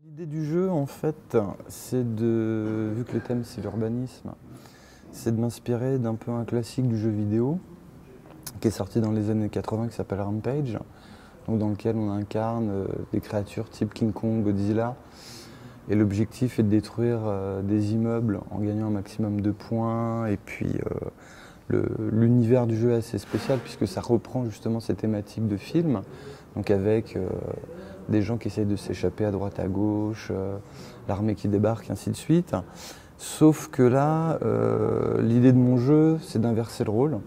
L'idée du jeu, en fait, vu que le thème c'est l'urbanisme, c'est de m'inspirer d'un peu un classique du jeu vidéo qui est sorti dans les années 80 qui s'appelle Rampage, donc dans lequel on incarne des créatures type King Kong, Godzilla. Et l'objectif est de détruire des immeubles en gagnant un maximum de points. Et puis l'univers du jeu est assez spécial puisque ça reprend justement ces thématiques de film, donc avec des gens qui essayent de s'échapper à droite à gauche, l'armée qui débarque, ainsi de suite. Sauf que là, l'idée de mon jeu, c'est d'inverser le rôle.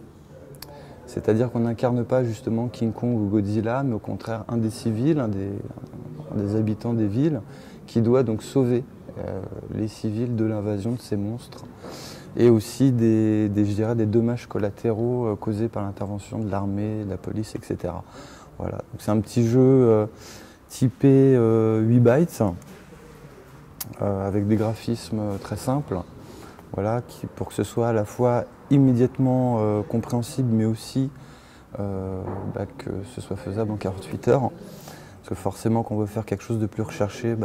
C'est-à-dire qu'on n'incarne pas justement King Kong ou Godzilla, mais au contraire un des civils, un des habitants des villes, qui doit donc sauver les civils de l'invasion de ces monstres. Et aussi je dirais, des dommages collatéraux causés par l'intervention de l'armée, de la police, etc. Voilà. Donc c'est un petit jeu typé 8 bytes, avec des graphismes très simples, voilà, pour que ce soit à la fois immédiatement compréhensible, mais aussi que ce soit faisable en 48 heures. Parce que forcément, quand on veut faire quelque chose de plus recherché,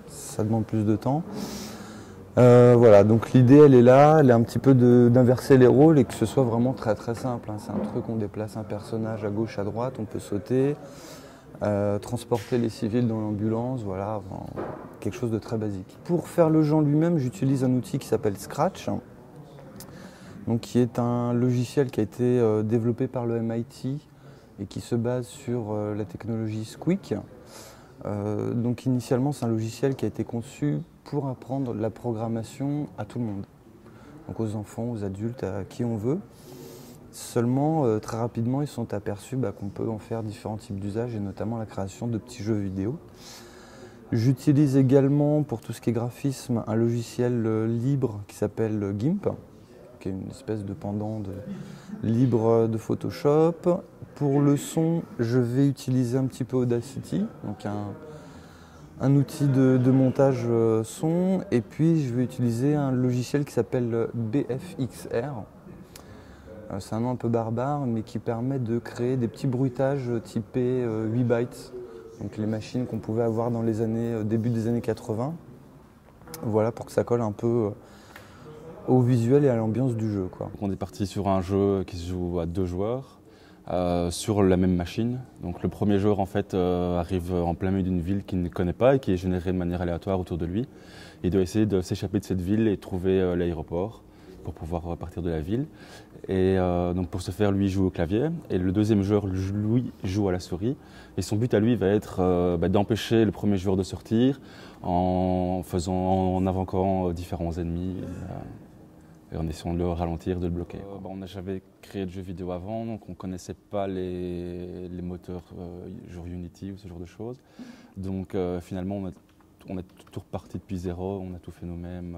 ça demande plus de temps. Voilà, donc l'idée, elle est là, elle est un petit peu d'inverser les rôles et que ce soit vraiment très très simple. C'est un truc, on déplace un personnage à gauche, à droite, on peut sauter, transporter les civils dans l'ambulance, voilà, quelque chose de très basique. Pour faire le jeu en lui-même, j'utilise un outil qui s'appelle Scratch, donc qui est un logiciel qui a été développé par le MIT et qui se base sur la technologie Squeak. Donc initialement, c'est un logiciel qui a été conçu pour apprendre la programmation à tout le monde, donc aux enfants, aux adultes, à qui on veut. Seulement, très rapidement, ils se sont aperçus qu'on peut en faire différents types d'usages, et notamment la création de petits jeux vidéo. J'utilise également, pour tout ce qui est graphisme, un logiciel libre qui s'appelle GIMP, qui est une espèce de pendant libre de Photoshop. Pour le son, je vais utiliser un petit peu Audacity, donc un outil de montage son, et puis je vais utiliser un logiciel qui s'appelle BFXR. C'est un nom un peu barbare, mais qui permet de créer des petits bruitages typés 8 bytes, donc les machines qu'on pouvait avoir dans les début des années 80. Voilà, pour que ça colle un peu au visuel et à l'ambiance du jeu, quoi. On est parti sur un jeu qui se joue à 2 joueurs. Sur la même machine. Donc le premier joueur en fait arrive en plein milieu d'une ville qu'il ne connaît pas et qui est générée de manière aléatoire autour de lui. Il doit essayer de s'échapper de cette ville et trouver l'aéroport pour pouvoir partir de la ville. Et donc pour ce faire, lui joue au clavier et le deuxième joueur, lui, joue à la souris. Et son but à lui va être d'empêcher le premier joueur de sortir en invoquant différents ennemis. Et en essayant de le ralentir, de le bloquer. On n'a jamais créé de jeux vidéo avant, donc on ne connaissait pas les moteurs genre Unity ou ce genre de choses. Donc finalement, on est tout reparti depuis zéro, on a tout fait nous-mêmes.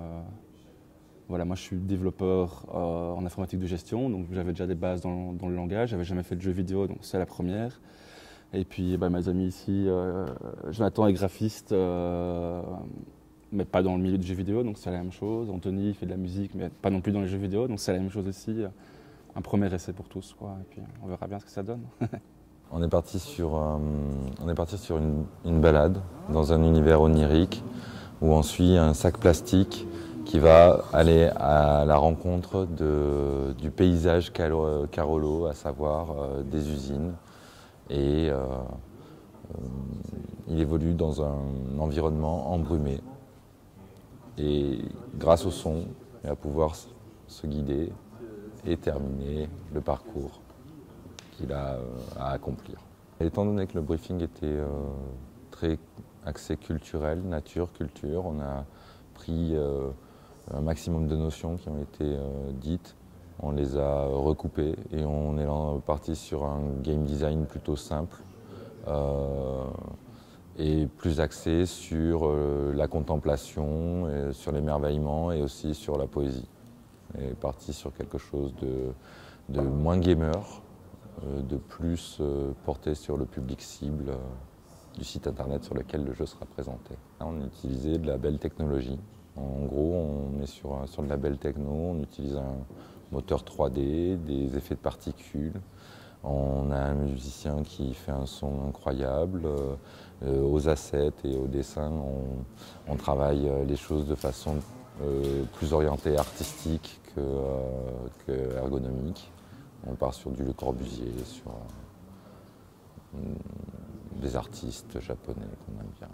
Voilà, moi je suis développeur en informatique de gestion, donc j'avais déjà des bases dans le langage, j'avais jamais fait de jeux vidéo, donc c'est la première. Et puis mes amis ici, Jonathan est graphiste, mais pas dans le milieu du jeu vidéo, donc c'est la même chose. Anthony il fait de la musique, mais pas non plus dans les jeux vidéo, donc c'est la même chose aussi. Un premier essai pour tous, quoi. Et puis on verra bien ce que ça donne. On est parti sur une balade dans un univers onirique où on suit un sac plastique qui va aller à la rencontre du paysage Carolo, à savoir des usines. Et il évolue dans un environnement embrumé. Et grâce au son, il va pouvoir se guider et terminer le parcours qu'il a à accomplir. Et étant donné que le briefing était très axé culturel, nature, culture, on a pris un maximum de notions qui ont été dites, on les a recoupées et on est parti sur un game design plutôt simple. Et plus axé sur la contemplation, sur l'émerveillement et aussi sur la poésie. On est parti sur quelque chose de moins gamer, de plus porté sur le public cible du site internet sur lequel le jeu sera présenté. Là, on a utilisé de la belle technologie. En gros, on est sur de la belle techno, on utilise un moteur 3D, des effets de particules, On a un musicien qui fait un son incroyable. Aux assets et au dessin, on travaille les choses de façon plus orientée artistique que ergonomique. On part sur du Le Corbusier, sur des artistes japonais qu'on aime bien.